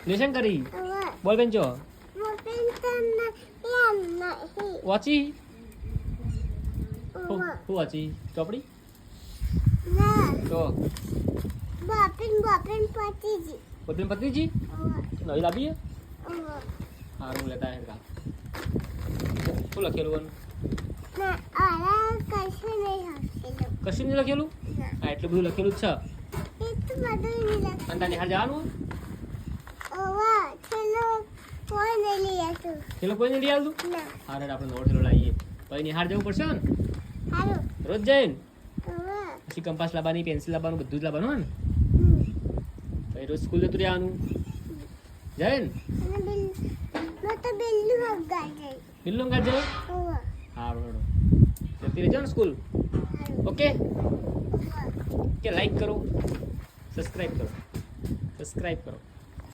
lesson કરી બોલ બેન જો વાંચી હું વાંચી ચોપડી તો બોલબેન પતિજી નવી લાવીએ સારું લેતા હે કા શું લખેલું કશું નહીં લખેલું હા એટલું બધું લખેલું જ છે અને તારે હાર જવાનું થેલો કોઈ નહીં લઈ આવતું હારે આપણે નવો થેલો લાવીએ પછી નિહાર જવું પડશે ને રોજ જઈને પછી કંપાસ લાવવાની પેન્સિલ લાવવાનું બધું જ લાવવાનું હોય ને પછી રોજ સ્કૂલ જતું રહેવાનું જાય ને બિલ્લું ગાડ જાય હા બરોબર જતી રહેજો ને સ્કૂલ ઓકે કે લાઈક કરો સબસ્ક્રાઈબ કરો